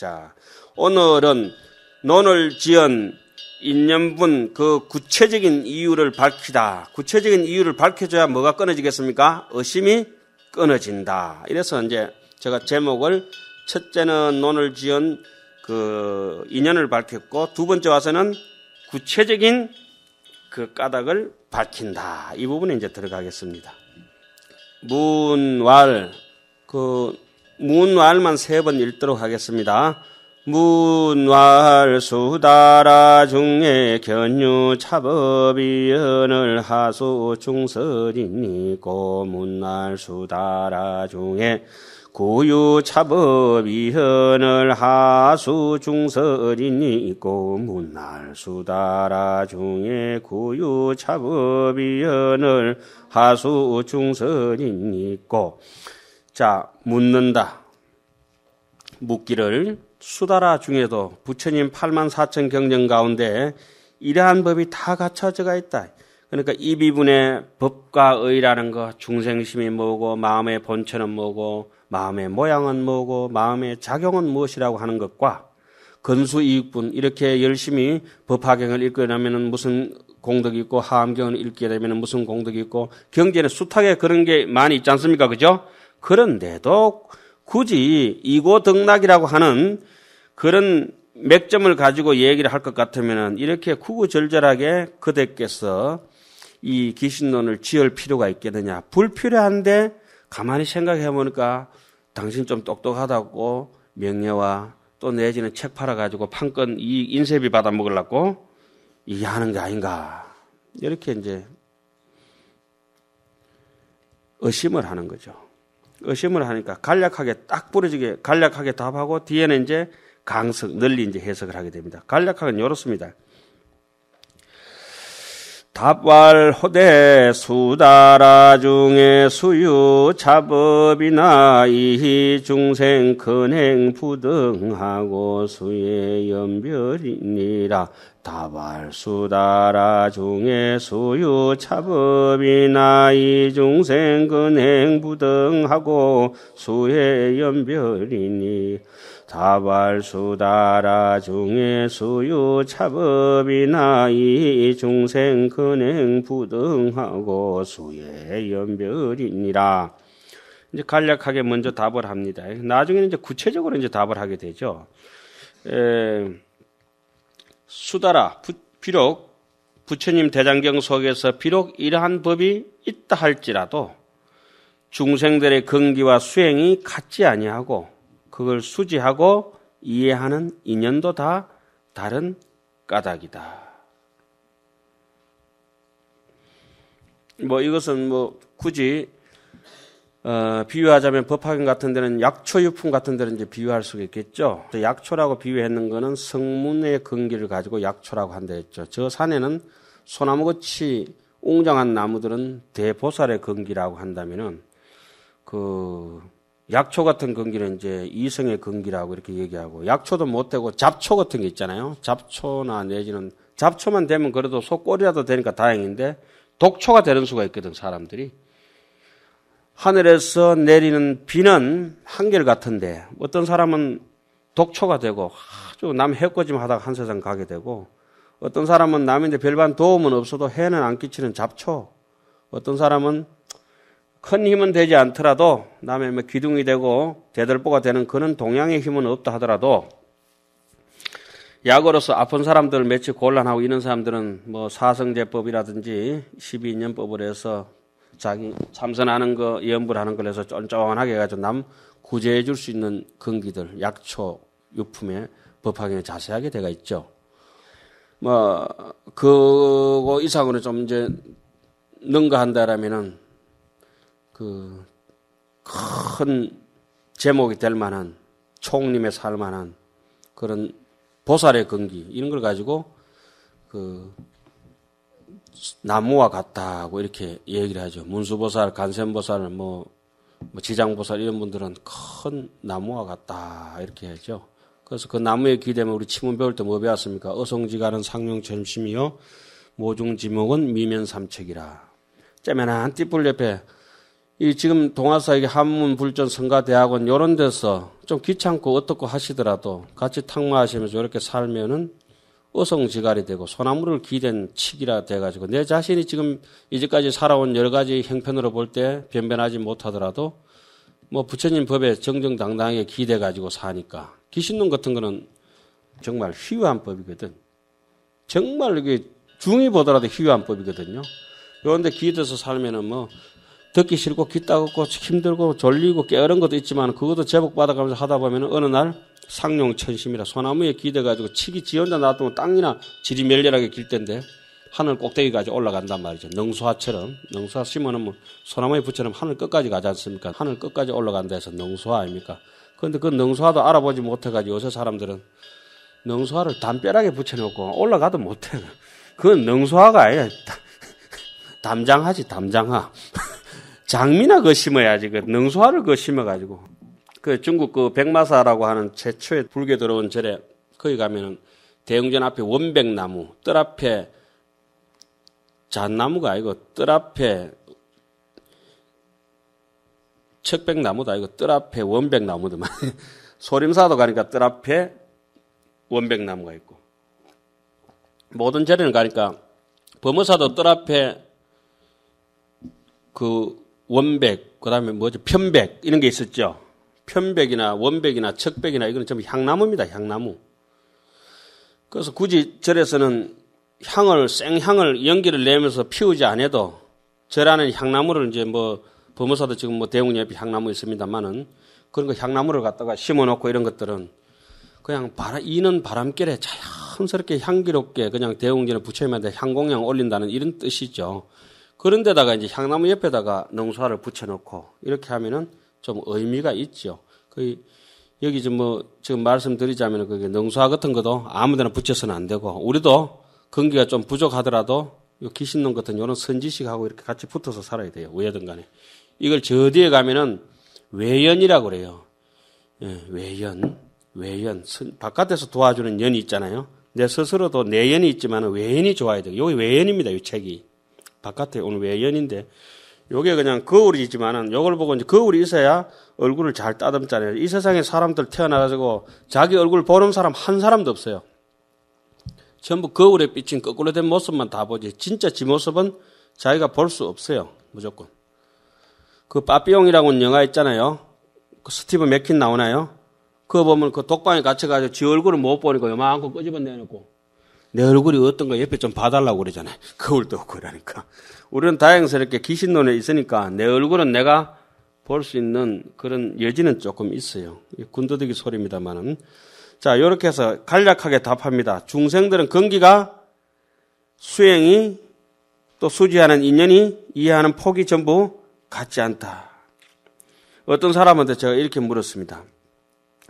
자, 오늘은 논을 지은 인연분 그 구체적인 이유를 밝히다. 구체적인 이유를 밝혀줘야 뭐가 끊어지겠습니까? 의심이 끊어진다. 이래서 이제 제가 제목을 첫째는 논을 지은 그 인연을 밝혔고 두 번째 와서는 구체적인 그 까닭을 밝힌다. 이 부분에 이제 들어가겠습니다. 문왈, 그 문왈만 3번 읽도록 하겠습니다. 문왈 수다라 중에 견유 차법이연을 하수 중설이니 고 문왈 수다라 중에 구유 차법이연을 하수 중설이니 있고 문날 수다라 중에 구유 차법이연을 하수 중설이니 있고. 자, 묻는다. 묻기를 수다라 중에도 부처님 84,000 경전 가운데 이러한 법이 다 갖춰져가 있다. 그러니까 이 비분의 법과 의라는 거, 중생심이 뭐고 마음의 본체는 뭐고 마음의 모양은 뭐고 마음의 작용은 무엇이라고 하는 것과 건수이익분 이렇게 열심히 법화경을 읽게 되면 무슨 공덕이 있고 하암경을 읽게 되면 무슨 공덕이 있고 경전에 숱하게 그런 게 많이 있지 않습니까? 그죠? 그런데도 굳이 이고덕락이라고 하는 그런 맥점을 가지고 얘기를 할 것 같으면 이렇게 구구절절하게 그대께서 이 기신론을 지을 필요가 있겠느냐. 불필요한데 가만히 생각해 보니까 당신 좀 똑똑하다고 명예와 또 내지는 책 팔아가지고 판권 이 인쇄비 받아 먹으려고 이게 하는 게 아닌가. 이렇게 이제 의심을 하는 거죠. 의심을 하니까 간략하게 딱 부러지게 간략하게 답하고 뒤에는 이제 강석, 널리 이제 해석을 하게 됩니다. 간략하게는 이렇습니다. 답왈호대 수다라 중에 수유 차법이나 이희 중생 근행 부등하고 수의 연별이니라. 답왈 수다라 중에 수유 차법이나 이 중생 근행 부등하고 수의 연별이니. 답왈 수다라 중에 수유 차법이나 이 중생 근행 부등하고 수의 연별이니라. 이제 간략하게 먼저 답을 합니다. 나중에는 이제 구체적으로 이제 답을 하게 되죠. 수다라, 비록 부처님 대장경 속에서 비록 이러한 법이 있다 할지라도 중생들의 근기와 수행이 같지 아니하고 그걸 수지하고 이해하는 인연도 다 다른 까닭이다. 뭐 이것은 뭐 굳이 비유하자면 법화경 같은 데는 약초유품 같은 데는 이제 비유할 수가 있겠죠. 약초라고 비유했는 거는 성문의 근기를 가지고 약초라고 한다 했죠. 저 산에는 소나무같이 웅장한 나무들은 대보살의 근기라고 한다면은 그 약초 같은 근기는 이제 이성의 근기라고 이렇게 얘기하고 약초도 못 되고 잡초 같은 게 있잖아요. 잡초나 내지는 잡초만 되면 그래도 속꼬리라도 되니까 다행인데 독초가 되는 수가 있거든 사람들이. 하늘에서 내리는 비는 한결같은데 어떤 사람은 독초가 되고 아주 남 해코지 하다가 한 세상 가게 되고 어떤 사람은 남인데 별반 도움은 없어도 해는 안 끼치는 잡초 어떤 사람은 큰 힘은 되지 않더라도 남의 뭐 기둥이 되고 대들보가 되는 그런 동양의 힘은 없다 하더라도 약으로서 아픈 사람들 며칠 곤란하고 이런 사람들은 뭐 사성제법이라든지 12인연법을 해서 자기 참선하는 거 염불하는 걸 해서 쫀쫀하게 해가지고 남 구제해 줄 수 있는 근기들 약초 유품에 법화경에 자세하게 되어 있죠. 뭐 그거 이상으로 좀 이제 능가한다라면은 그 큰 제목이 될 만한 총림에 살 만한 그런 보살의 근기 이런 걸 가지고 그 나무와 같다고 이렇게 얘기를 하죠. 문수보살, 간센보살, 뭐 지장보살 이런 분들은 큰 나무와 같다 이렇게 하죠. 그래서 그 나무에 기대면 우리 치문 배울 때 뭐 배웠습니까? 어성지가는 상용천심이요 모중지목은 미면삼척이라. 째면한 띠뿔 옆에 이 지금 동아사 이게 한문불전성가대학원 요런 데서 좀 귀찮고 어떻고 하시더라도 같이 탁마하시면서 이렇게 살면은 어성지갈이 되고 소나무를 기댄 칙이라 돼가지고 내 자신이 지금 이제까지 살아온 여러 가지 형편으로 볼 때 변변하지 못하더라도 뭐 부처님 법에 정정당당하게 기대가지고 사니까 귀신론 같은 거는 정말 희유한 법이거든. 정말 이게 중히 보더라도 희유한 법이거든요. 요런데 기대서 살면은 뭐 듣기 싫고 귀 따갑고 힘들고 졸리고 깨어른 것도 있지만 그것도 제복 받아가면서 하다 보면 어느 날 상용천심이라 소나무에 기대가지고 치기 지 혼자 놔두면 땅이나 질이 멸렬하게 길 텐데 하늘 꼭대기까지 올라간단 말이죠. 능수화처럼. 능수화 심어놓으면 소나무에 붙여놓으면 하늘 끝까지 가지 않습니까? 하늘 끝까지 올라간다 해서 능수화 아닙니까? 그런데 그 능수화도 알아보지 못해가지고 요새 사람들은 능수화를 담벼락에 붙여놓고 올라가도 못해. 그건 능수화가 아니라 담장하지 담장하. 장미나 그거 심어야지. 그 능수화를 그거 심어가지고. 그 중국 그 백마사라고 하는 최초의 불교 들어온 절에 거기 가면은 대웅전 앞에 원백나무, 뜰 앞에 잣나무가 아니고 뜰 앞에 척백나무도 아니고 뜰 앞에 원백나무더만. 소림사도 가니까 뜰 앞에 원백나무가 있고. 모든 절에는 가니까 범어사도 뜰 앞에 그 원백, 그 다음에 뭐죠? 편백, 이런 게 있었죠. 편백이나 원백이나 척백이나 이거는 전부 향나무입니다. 향나무. 그래서 굳이 절에서는 생향을 연기를 내면서 피우지 않아도 절 안에 향나무를 이제 뭐 범어사도 지금 뭐 대웅 옆에 향나무 있습니다만은 그런 거 향나무를 갖다가 심어놓고 이런 것들은 그냥 이는 바람결에 자연스럽게 향기롭게 그냥 대웅전에 부처님한테 향공양 올린다는 이런 뜻이죠. 그런 데다가 이제 향나무 옆에다가 능수화를 붙여놓고 이렇게 하면은 좀 의미가 있죠. 여기 지금 말씀드리자면 그게 능수화 같은 것도 아무 데나 붙여서는 안 되고 우리도 건기가 좀 부족하더라도 요 귀신놈 같은 요런 선지식하고 이렇게 같이 붙어서 살아야 돼요. 왜든 간에. 이걸 저 뒤에 가면은 외연이라고 그래요. 예, 외연. 바깥에서 도와주는 연이 있잖아요. 내 스스로도 내연이 있지만 외연이 좋아야 돼요. 여기 외연입니다. 이 책이. 바깥에 오늘 외연인데 요게 그냥 거울이지만은 요걸 보고 이제 거울이 있어야 얼굴을 잘 따듬잖아요. 이 세상에 사람들 태어나가지고 자기 얼굴 보는 사람 한 사람도 없어요. 전부 거울에 비친 거꾸로 된 모습만 다 보지. 진짜 지 모습은 자기가 볼 수 없어요. 무조건. 그 빠삐용이라고는 영화 있잖아요. 그 스티브 맥킨 나오나요? 그거 보면 그 독방에 갇혀가지고 지 얼굴을 못 보니까 요만큼 끄집어내놓고 내 얼굴이 어떤가 옆에 좀 봐달라고 그러잖아요. 거울도 없고 이러니까. 우리는 다행스럽게 귀신론에 있으니까 내 얼굴은 내가 볼 수 있는 그런 여지는 조금 있어요. 군더더기 소리입니다만은. 자, 이렇게 해서 간략하게 답합니다. 중생들은 건기가 수행이 또 수지하는 인연이 이해하는 폭이 전부 같지 않다. 어떤 사람한테 제가 이렇게 물었습니다.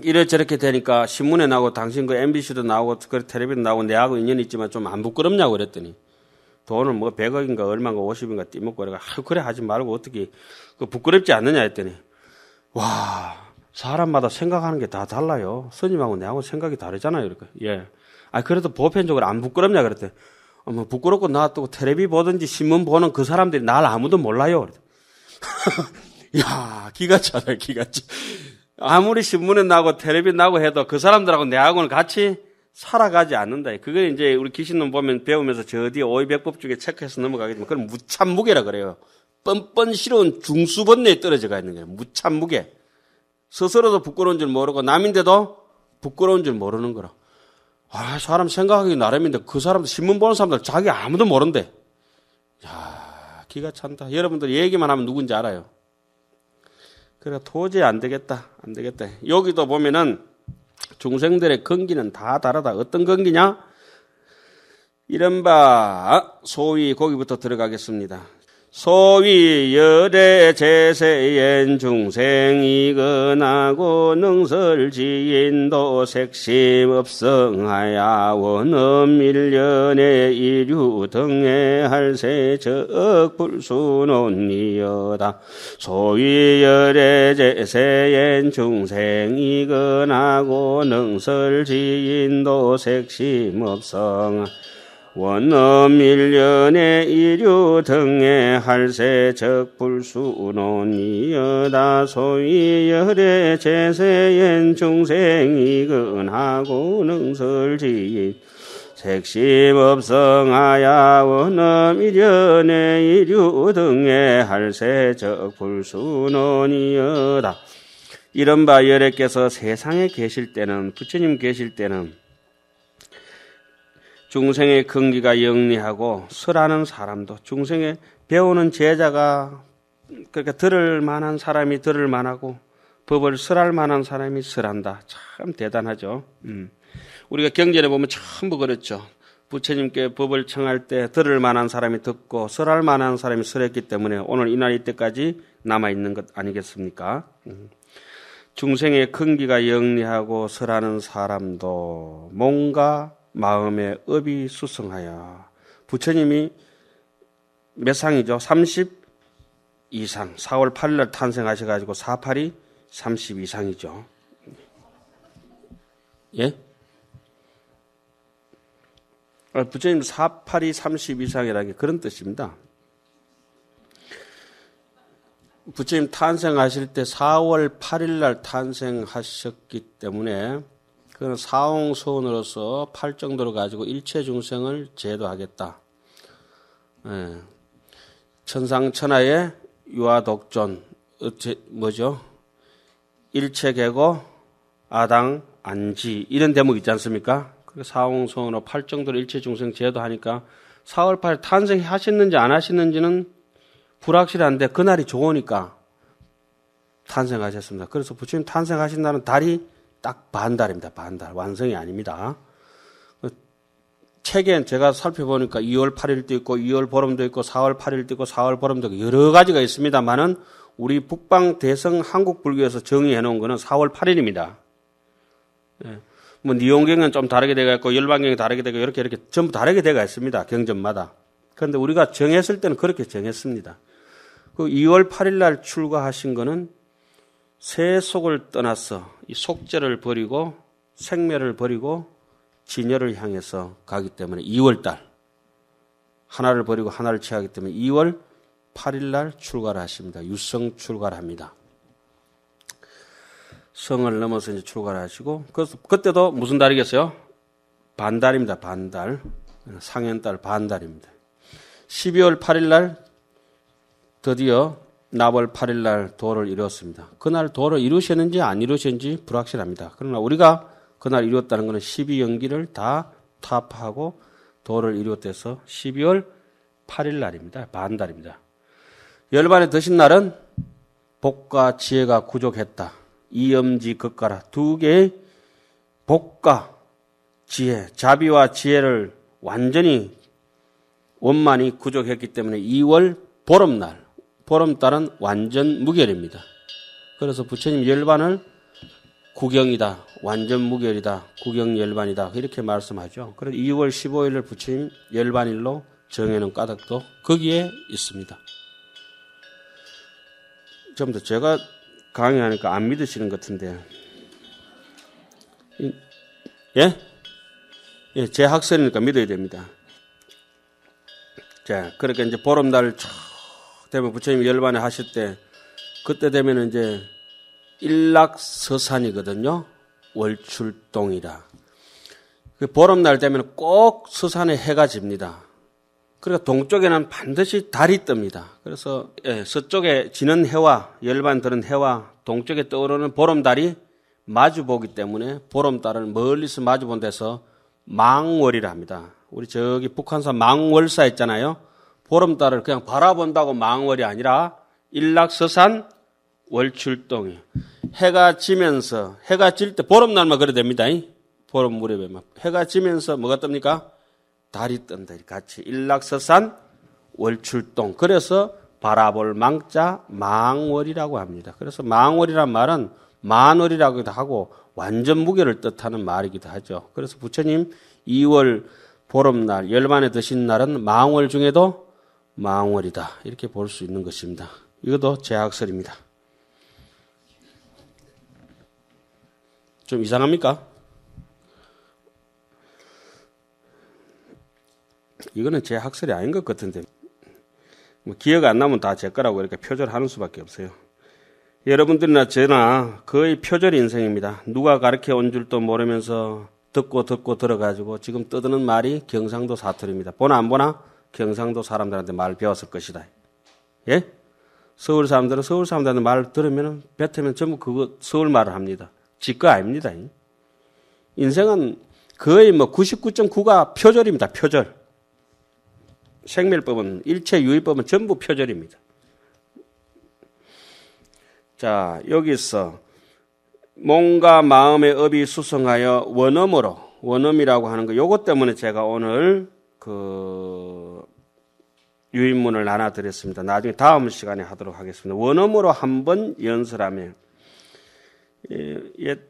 이래저렇게 되니까 신문에 나오고 당신 그 MBC도 나오고 그 텔레비전도 나오고 내하고 인연이 있지만 좀 안 부끄럽냐고 그랬더니 돈을 뭐 100억인가 얼마인가 50인가 띠먹고 그래가 그래 하지 말고 어떻게 그 부끄럽지 않느냐 했더니 와 사람마다 생각하는 게 다 달라요. 스님하고 내하고 생각이 다르잖아요. 이렇게 예. 아 그래도 보편적으로 안 부끄럽냐 그랬더니 뭐 부끄럽고 놔두고 텔레비 보든지 신문 보는 그 사람들이 날 아무도 몰라요. 야 기가 차네 기가 차. 아무리 신문에 나고 텔레비전 나고 해도 그 사람들하고 내하고는 같이 살아가지 않는다. 그게 이제 우리 귀신론 보면 배우면서 저 뒤에 오이백법 중에 체크해서 넘어가겠지만 그건 무참무게라 그래요. 뻔뻔스러운 중수번뇌에 떨어져가 있는 거예요. 무참무게. 스스로도 부끄러운 줄 모르고 남인데도 부끄러운 줄 모르는 거라. 아, 사람 생각하기 나름인데 그 사람들 신문 보는 사람들 자기 아무도 모른대. 야, 기가 찬다. 여러분들 얘기만 하면 누군지 알아요. 그래 도저히 안 되겠다. 여기도 보면은 중생들의 건기는 다 다르다. 어떤 건기냐? 이른바 소위 거기부터 들어가겠습니다. 소위 열애 제세엔 중생이 근하고 능설지인도 색심업성하야 원엄일련의 이류 등의 할세 적불수논니여다. 소위 열애 제세엔 중생이 근하고 능설지인도 색심업성하야 원업 밀련의 이류 등의 할세적 불수논이여다 소위 열의 제세엔 중생이 근하고 능설지인 색심업성하야 원업 밀련의 이류 등의 할세적 불수논이여다. 이른바 열애께서 세상에 계실 때는, 부처님 계실 때는 중생의 근기가 영리하고 설하는 사람도, 중생의 배우는 제자가, 그러니까 들을 만한 사람이 들을 만하고 법을 설할 만한 사람이 설한다. 참 대단하죠. 우리가 경전에 보면 전부 그렇죠. 부처님께 법을 청할 때 들을 만한 사람이 듣고 설할 만한 사람이 설했기 때문에 오늘 이날 이때까지 남아있는 것 아니겠습니까? 중생의 근기가 영리하고 설하는 사람도 뭔가 마음에 업이 수성하여, 부처님이 몇 상이죠? 32상. 4월 8일 탄생하셔가지고 48이 32상이죠. 예? 부처님 48이 32상이라는 게 그런 뜻입니다. 부처님 탄생하실 때 4월 8일 날 탄생하셨기 때문에 그는 사홍소원으로서 8정도를 가지고 일체 중생을 제도하겠다. 예. 천상천하의 유아독존, 뭐죠? 일체계고 아당 안지, 이런 대목 있지 않습니까? 사홍소원으로 8정도로 일체 중생 제도하니까 4월 8일 탄생하셨는지 안 하셨는지는 불확실한데 그날이 좋으니까 탄생하셨습니다. 그래서 부처님 탄생하신 날은 달이 딱 반달입니다. 반달. 완성이 아닙니다. 책엔 제가 살펴보니까 2월 8일도 있고 2월 보름도 있고 4월 8일도 있고 4월 보름도 있고 여러 가지가 있습니다만은 우리 북방 대성 한국 불교에서 정의해 놓은 거는 4월 8일입니다. 예. 뭐 니용경은 좀 다르게 되어 있고 열반경이 다르게 되고 이렇게 전부 다르게 되어 있습니다. 경전마다. 그런데 우리가 정했을 때는 그렇게 정했습니다. 그 2월 8일 날 출가하신 거는 세속을 떠나서 이 속죄를 버리고 생멸을 버리고 진여를 향해서 가기 때문에 2월 달 하나를 버리고 하나를 취하기 때문에 2월 8일 날 출가를 하십니다. 유성 출가를 합니다. 성을 넘어서 이제 출가를 하시고, 그래서 그때도 무슨 달이겠어요? 반달입니다. 반달. 상현달 반달입니다. 12월 8일 날 드디어 나월 8일 날 도를 이루었습니다. 그날 도를 이루셨는지 안 이루셨는지 불확실합니다. 그러나 우리가 그날 이루었다는 것은 12연기를 다 타파하고 도를 이루었대서 12월 8일 날입니다. 반달입니다. 열반에 드신 날은 복과 지혜가 구족했다. 이엄지 극가라. 두 개의 복과 지혜, 자비와 지혜를 완전히 원만히 구족했기 때문에 2월 보름날, 보름달은 완전 무결입니다. 그래서 부처님 열반을 구경이다, 완전 무결이다, 구경열반이다 이렇게 말씀하죠. 그래서 2월 15일을 부처님 열반일로 정해놓은 까닭도 거기에 있습니다. 좀 더 제가 강의하니까 안 믿으시는 것 같은데, 예? 예, 제 학설이니까 믿어야 됩니다. 자, 그러니까 이제 보름날 되면 부처님 열반에 하실 때, 그때 되면 이제 일락서산이거든요. 월출동이라. 그 보름날 되면 꼭 서산에 해가 집니다. 그러니까 동쪽에는 반드시 달이 뜹니다. 그래서 서쪽에 지는 해와 열반 드는 해와 동쪽에 떠오르는 보름달이 마주보기 때문에 보름달을 멀리서 마주본 데서 망월이라 합니다. 우리 저기 북한산 망월사 있잖아요. 보름달을 그냥 바라본다고 망월이 아니라 일락서산 월출동이. 해가 지면서, 해가 질 때 보름날만 그래 됩니다. 보름 무렵에 해가 지면서 뭐가 뜹니까? 달이 뜬다. 같이 일락서산 월출동. 그래서 바라볼 망자 망월이라고 합니다. 그래서 망월이란 말은 만월이라고도 하고 완전 무게를 뜻하는 말이기도 하죠. 그래서 부처님 2월 보름날 열반에 드신 날은 망월 중에도 망월이다. 이렇게 볼 수 있는 것입니다. 이것도 제 학설입니다. 좀 이상합니까? 이거는 제 학설이 아닌 것 같은데 뭐 기억 안 나면 다 제 거라고 이렇게 표절하는 수밖에 없어요. 여러분들이나 저나 거의 표절 인생입니다. 누가 가르쳐 온 줄도 모르면서 듣고 들어가지고 지금 떠드는 말이 경상도 사투리입니다. 보나 안 보나? 경상도 사람들한테 말 배웠을 것이다. 예? 서울 사람들은 서울 사람들한테 말 들으면 뱉으면 전부 그거 서울 말을 합니다. 지 거 아닙니다. 인생은 거의 뭐 99.9가 표절입니다. 표절. 생멸법은 일체 유의법은 전부 표절입니다. 자, 여기서 몸과 마음의 업이 수성하여 원음으로, 원음이라고 하는 거, 요것 때문에 제가 오늘 유인문을 나눠드렸습니다. 나중에 다음 시간에 하도록 하겠습니다. 원음으로 한번 연설하며,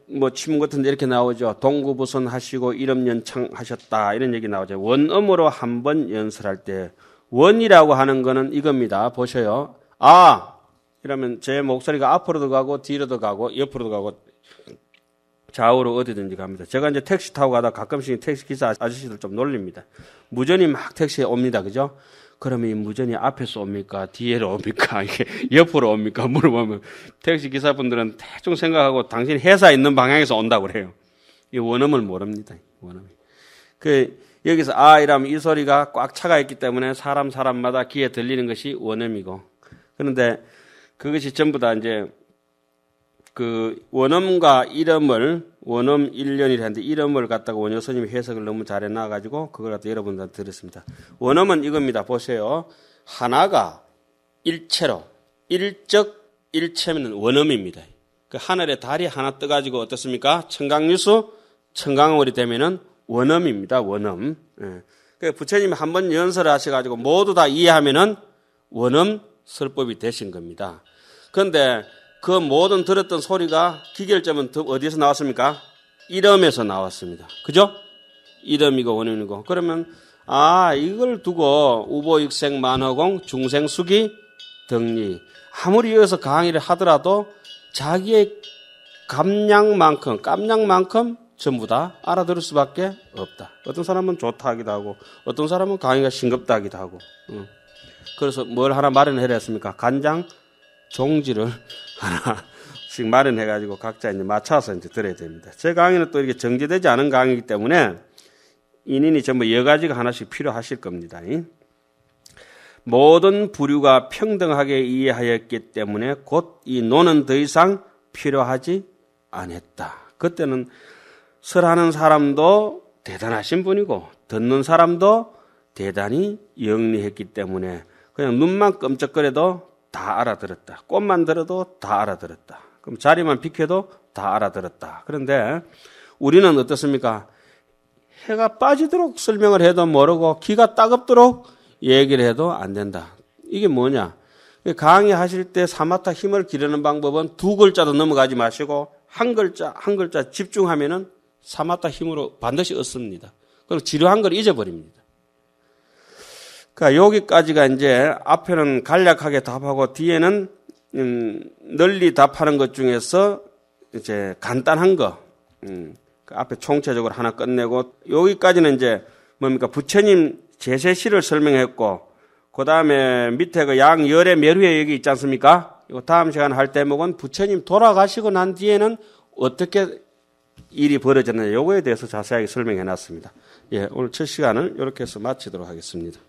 뭐 지문 같은 데 이렇게 나오죠. 동구부선 하시고 이름 연창하셨다. 이런 얘기 나오죠. 원음으로 한번 연설할 때, 원이라고 하는 거는 이겁니다. 보셔요. 아! 이러면 제 목소리가 앞으로도 가고 뒤로도 가고 옆으로도 가고 좌우로 어디든지 갑니다. 제가 이제 택시 타고 가다 가끔씩 택시 기사 아저씨들 좀 놀립니다. 무전이 막 택시에 옵니다. 그죠? 그러면 이 무전이 앞에서 옵니까? 뒤에로 옵니까? 이게 옆으로 옵니까? 물어보면 택시 기사분들은 대충 생각하고 당신 회사 있는 방향에서 온다고 그래요. 이 원음을 모릅니다. 원음이. 여기서 아 이러면 이 소리가 꽉 차가 있기 때문에 사람마다 귀에 들리는 것이 원음이고. 그런데 그것이 전부 다 이제 그 원음과 이름을 원음 1년이라 했는데 이름을 갖다가 원효 스님이 해석을 너무 잘해 놔가지고 그걸 갖다 여러분들한테 드렸습니다. 원음은 이겁니다. 보세요. 하나가 일체로 일적 일체면 원음입니다. 그 하늘에 달이 하나 떠가지고 어떻습니까? 청강유수 청강월이 되면은 원음입니다. 원음. 그 부처님이 한번 연설을 하셔가지고 모두 다 이해하면은 원음 설법이 되신 겁니다. 그런데 그 모든 들었던 소리가 기결점은 어디에서 나왔습니까? 이름에서 나왔습니다. 그죠? 이름이고 원음이고. 그러면 아 이걸 두고 우보익생 만허공 중생수기 덕리 아무리 여기서 강의를 하더라도 자기의 깜냥만큼 전부 다 알아들을 수밖에 없다. 어떤 사람은 좋다 하기도 하고 어떤 사람은 강의가 싱겁다 하기도 하고 그래서 뭘 하나 마련해야 했습니까? 간장 종지를 하나씩 마련해가지고 각자 이제 맞춰서 이제 들어야 됩니다. 제 강의는 또 이렇게 정제되지 않은 강의이기 때문에 인인이 전부 여가지가 하나씩 필요하실 겁니다. 모든 부류가 평등하게 이해하였기 때문에 곧 이 노는 더 이상 필요하지 않았다. 그때는 설하는 사람도 대단하신 분이고 듣는 사람도 대단히 영리했기 때문에 그냥 눈만 끔찍거려도 다 알아들었다. 꽃만 들어도 다 알아들었다. 그럼 자리만 비켜도 다 알아들었다. 그런데 우리는 어떻습니까? 해가 빠지도록 설명을 해도 모르고 기가 따갑도록 얘기를 해도 안 된다. 이게 뭐냐? 강의하실 때 사마타 힘을 기르는 방법은 두 글자도 넘어가지 마시고 한 글자 집중하면은 사마타 힘으로 반드시 얻습니다. 그리고 지루한 걸 잊어버립니다. 그러니까 여기까지가 이제 앞에는 간략하게 답하고 뒤에는 널리 답하는 것 중에서 이제 간단한 거 그 앞에 총체적으로 하나 끝내고 여기까지는 이제 뭡니까 부처님 제세시를 설명했고 그 다음에 밑에 그 양열의 멸후의 얘기 있지 않습니까? 이 다음 시간 할 대목은 부처님 돌아가시고 난 뒤에는 어떻게 일이 벌어졌느냐 요거에 대해서 자세하게 설명해 놨습니다. 예, 오늘 첫 시간을 이렇게 해서 마치도록 하겠습니다.